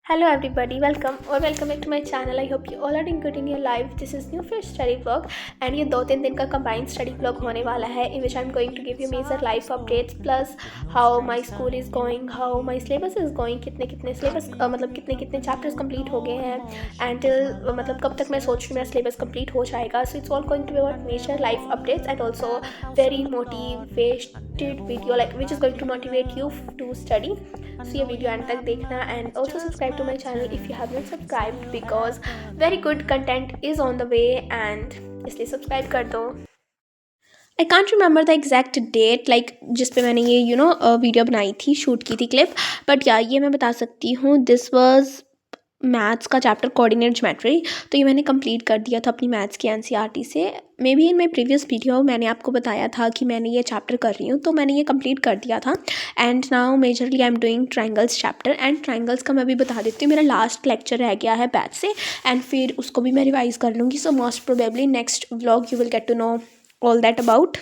Hello everybody, welcome or welcome back to my channel. I hope you all are doing good in your life. This is new fresh study vlog and ये 2-3 दिन का combined study vlog होने वाला है in which I'm going to give you major life updates plus how my school is going, how my syllabus is going, कितने syllabus मतलब कितने chapters complete हो गए हैं until मतलब कब तक मैं सोच रही हूँ मेरा syllabus complete हो जाएगा. So it's all going to be about major life updates and also very motivated video like which is going to motivate you to study. So ये वीडियो एंड तक देखना and also subscribe to my channel if you haven't subscribed because very good content is on the way and इसलिए subscribe कर दो. I can't remember the exact date like जिस पे मैंने ये वीडियो बनाई थी, शूट की थी क्लिप, बट या ये मैं बता सकती हूँ दिस वाज मैथ्स का चैप्टर कोऑर्डिनेट ज्योमेट्री. तो ये मैंने कंप्लीट कर दिया था अपनी मैथ्स की एनसीईआरटी से. May be in my previous video मैंने आपको बताया था कि मैंने ये चैप्टर कर रही हूँ, तो मैंने ये कंप्लीट कर दिया था. And now majorly I am doing triangles chapter. And triangles का मैं भी बता देती हूँ, मेरा लास्ट लेक्चर रह गया है बैच से एंड फिर उसको भी मैं रिवाइज़ कर लूँगी. So most probably next vlog you will get to know all that about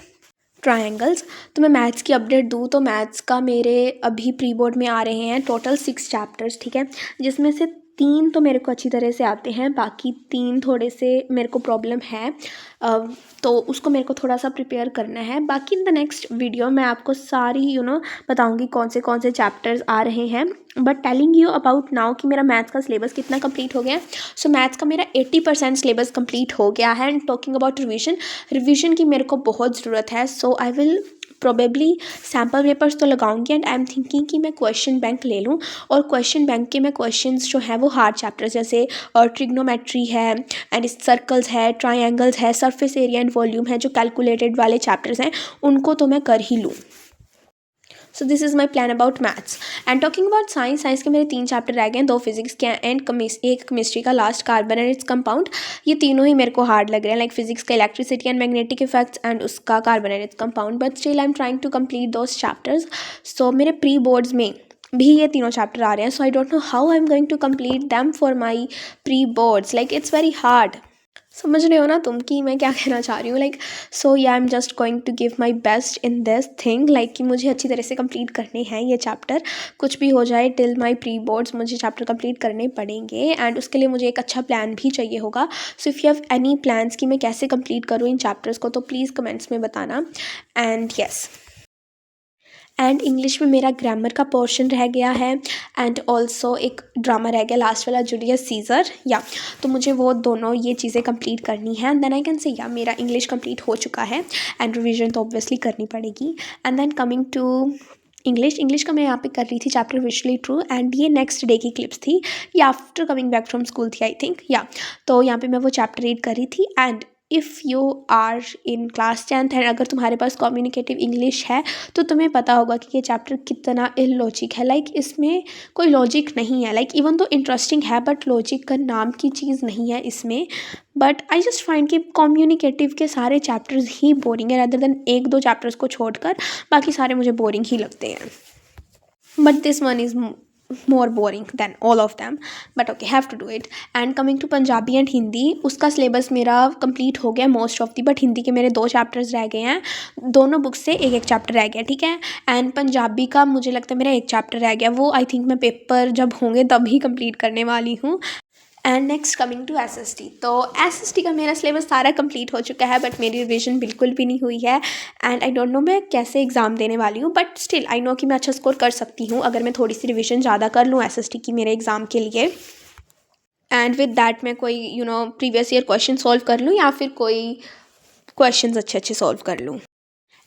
triangles. तो मैं मैथ्स की अपडेट दूँ तो मैथ्स का मेरे अभी प्री बोर्ड में आ रहे हैं टोटल 6 चैप्टर्स, ठीक है, जिसमें से 3 तो मेरे को अच्छी तरह से आते हैं, बाकी 3 थोड़े से मेरे को प्रॉब्लम है. तो उसको मेरे को थोड़ा सा प्रिपेयर करना है. बाकी इन द नेक्स्ट वीडियो मैं आपको सारी बताऊँगी कौन से चैप्टर्स आ रहे हैं. But telling you about now कि मेरा मैथ्स का सिलेबस कितना कंप्लीट हो गया है. सो मैथ्स का मेरा 80% सिलेबस कंप्लीट हो गया है. एंड टॉकिंग अबाउट रिविजन की मेरे को बहुत ज़रूरत है. So I will probably sample papers तो लगाऊंगी एंड आई एम थिंकिंग कि मैं क्वेश्चन बैंक ले लूँ और क्वेश्चन बैंक के मैं क्वेश्चंस जो हैं वो हार्ड चैप्टर्स जैसे ट्रिग्नोमेट्री है एंड सर्कल्स है, ट्रायंगल्स है, सरफेस एरिया एंड वॉल्यूम है, जो कैलकुलेटेड वाले चैप्टर्स हैं उनको तो मैं कर ही लूँ. So this is my plan about maths. And talking about science के मेरे 3 चैप्टर रह गए हैं, 2 फिजिक्स के एंड एक केमिस्ट्री का last, carbon and its compound. ये तीनों ही मेरे को हार्ड लग रहे हैं, लाइक फिजिक्स का electricity and magnetic effects and उसका carbon and its compound. But still I am trying to complete those chapters. So मेरे प्री बोर्ड्स में भी ये तीनों चैप्टर आ रहे हैं. So I don't know how I am going to complete them for my pre boards. Like it's very hard. समझ रहे हो ना तुम कि मैं क्या कहना चाह रही हूँ. लाइक सो या I am just going to give my best in this thing, like कि मुझे अच्छी तरह से कंप्लीट करने हैं ये चैप्टर. कुछ भी हो जाए टिल माई प्री बोर्ड्स मुझे चैप्टर कंप्लीट करने पड़ेंगे एंड उसके लिए मुझे एक अच्छा प्लान भी चाहिए होगा. So if you have any plans कि मैं कैसे कंप्लीट करूँ इन चैप्टर्स को तो प्लीज़ कमेंट्स में बताना. एंड येस, एंड इंग्लिश में मेरा ग्रामर का पोर्शन रह गया है एंड ऑल्सो एक ड्रामा रह गया लास्ट वाला, जूलियस सीज़र. या तो मुझे वो दोनों ये चीज़ें कंप्लीट करनी है and then I can say या मेरा इंग्लिश कंप्लीट हो चुका है एंड रिवीजन तो ऑब्वियसली करनी पड़ेगी. And then coming to English का मैं यहाँ पे कर रही थी चैप्टर विचुअली ट्रू एंड ये नेक्स्ट डे की क्लिप्स थी, ये after coming back from school थी आई थिंक. या तो यहाँ पे मैं वो चैप्टर रीड कर रही थी. And if you are in class 10th and अगर तुम्हारे पास कम्युनिकेटिव इंग्लिश है तो तुम्हें पता होगा कि ये चैप्टर कितना इलॉजिक है. लाइक इसमें कोई लॉजिक नहीं है. लाइक इवन तो इंटरेस्टिंग है बट लॉजिक का नाम की चीज़ नहीं है इसमें. बट आई जस्ट फाइंड कि कम्युनिकेटिव के सारे चैप्टर्स ही बोरिंग है रदर देन 1-2 चैप्टर्स को छोड़कर बाकी सारे मुझे बोरिंग ही लगते हैं. But this one is more boring than all of them, but okay, have to do it. And coming to Punjabi and Hindi, उसका सिलेबस मेरा कंप्लीट हो गया most of the, but Hindi के मेरे 2 चैप्टर्स रह गए हैं. दोनों बुक से एक चैप्टर रह गया, ठीक है. एंड पंजाबी का मुझे लगता है मेरा 1 चैप्टर रह गया, वो आई थिंक मैं पेपर जब होंगे तब ही कंप्लीट करने वाली हूँ. And next coming to SST, तो एसएसटी का मेरा सिलेबस सारा कंप्लीट हो चुका है बट मेरी रिवीजन बिल्कुल भी नहीं हुई है. एंड आई डोंट नो मैं कैसे एग्ज़ाम देने वाली हूँ, बट स्टिल आई नो कि मैं अच्छा स्कोर कर सकती हूँ अगर मैं थोड़ी सी रिवीजन ज़्यादा कर लूँ एसएसटी की मेरे एग्ज़ाम के लिए. एंड विद दैट मैं कोई प्रीवियस ईयर क्वेश्चन सॉल्व कर लूँ या फिर कोई क्वेश्चन अच्छे सॉल्व कर लूँ.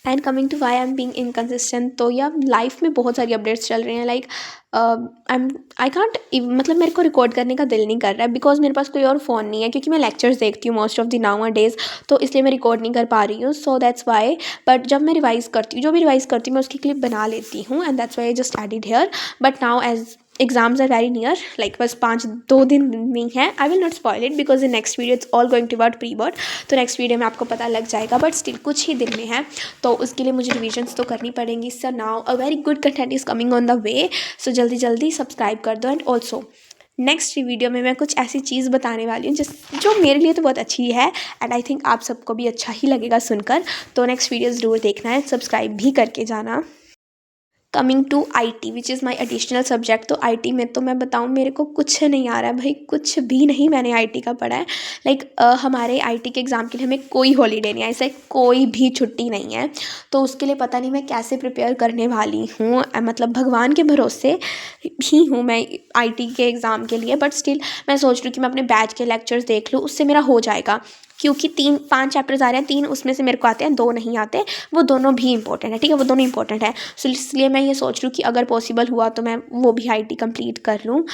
And coming to why I am being inconsistent, तो या लाइफ में बहुत सारी अपडेट्स चल रहे हैं. लाइक आई कांट मतलब मेरे को रिकॉर्ड करने का दिल नहीं कर रहा है बिकॉज मेरे पास कोई और फ़ोन नहीं है क्योंकि मैं लेक्चर्स देखती हूँ most of the now days, तो इसलिए मैं रिकॉर्ड नहीं कर पा रही हूँ. So that's why. बट जब मैं रिवाइज़ करती हूँ, जो भी रिवाइज़ करती हूँ मैं उसकी क्लिप बना लेती हूँ and that's why I just added here. But now as exams are very near, like बस 5-2 दिन में है. I will not spoil it because in next video it's all going to about pre board, तो next video में आपको पता लग जाएगा. बट स्टिल कुछ ही दिन में है तो उसके लिए मुझे रिविजन्स तो करनी पड़ेंगी. So now a very good content is coming on the way, so जल्दी सब्सक्राइब कर दो. एंड ऑल्सो नेक्स्ट वीडियो में मैं कुछ ऐसी चीज़ बताने वाली हूँ जो मेरे लिए तो बहुत अच्छी है एंड आई थिंक आप सबको भी अच्छा ही लगेगा सुनकर. तो नेक्स्ट वीडियोज़ ज़रूर देखना है, सब्सक्राइब भी करके जाना. Coming to IT which is my additional subject. तो IT में तो मैं बताऊँ मेरे को कुछ नहीं आ रहा है भाई, कुछ भी नहीं मैंने IT का पढ़ा है। लाइक हमारे IT के एग्ज़ाम के लिए हमें कोई हॉलीडे नहीं है, ऐसे कोई भी छुट्टी नहीं है। तो उसके लिए पता नहीं मैं कैसे प्रिपेयर करने वाली हूँ। मतलब भगवान के भरोसे ही हूँ मैं IT के एग्ज़ाम के लिए, बट स्टिल मैं सोच रही हूँ कि मैं अपने बैच के लेक्चर्स देख लूँ, उससे मेरा हो जाएगा। क्योंकि 5 चैप्टर्स आ रहे हैं, 3 उसमें से मेरे को आते हैं, 2 नहीं आते। वो दोनों भी इंपॉर्टेंट है, ठीक है, वो दोनों इंपॉर्टेंट है। सो इसलिए मैं ये सोच रही हूँ कि अगर पॉसिबल हुआ तो मैं वो भी IT कंप्लीट कर लूँ।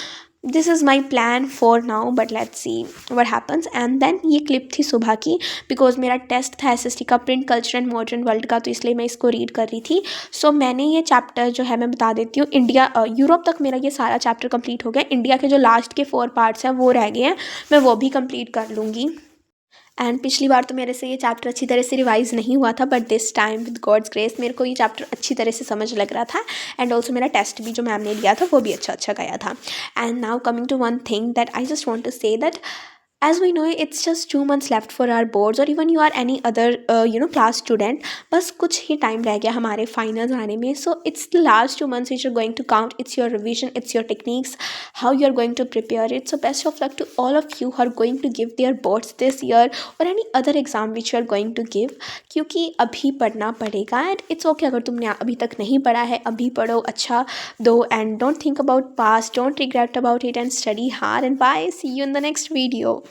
This is my plan for now, but let's see what happens. And then ये क्लिप थी सुबह की, बिकॉज मेरा टेस्ट था SST का print culture and modern world का, तो इसलिए मैं इसको रीड कर रही थी। सो मैंने ये चैप्टर जो है मैं बता देती हूँ, यूरोप तक मेरा ये सारा चैप्टर कंप्लीट हो गया। इंडिया के जो लास्ट के 4 पार्ट्स हैं वो रह गए हैं, मैं वो भी कंप्लीट कर लूँगी। एंड पिछली बार तो मेरे से ये चैप्टर अच्छी तरह से रिवाइज़ नहीं हुआ था, but this time with God's grace मेरे को ये चैप्टर अच्छी तरह से समझ लग रहा था। एंड ऑल्सो मेरा टेस्ट भी जो मैम ने लिया था वो भी अच्छा गया था। And now coming to one thing that I just want to say that as we know it's just 2 months left for our boards, or even you are any other class student, बस कुछ ही time रह गया हमारे finals आने में। So it's the last 2 months which are going to count. It's your revision, it's your techniques, how you are going to prepare it. So best of luck to all of you who are going to give their boards this year or any other exam which you are going to give, क्योंकि अभी पढ़ना पड़ेगा। And it's okay अगर तुमने अभी तक नहीं पढ़ा है, अभी पढ़ो, अच्छा दो, and don't think about past, don't regret about it, and study hard. And bye, see you in the next video.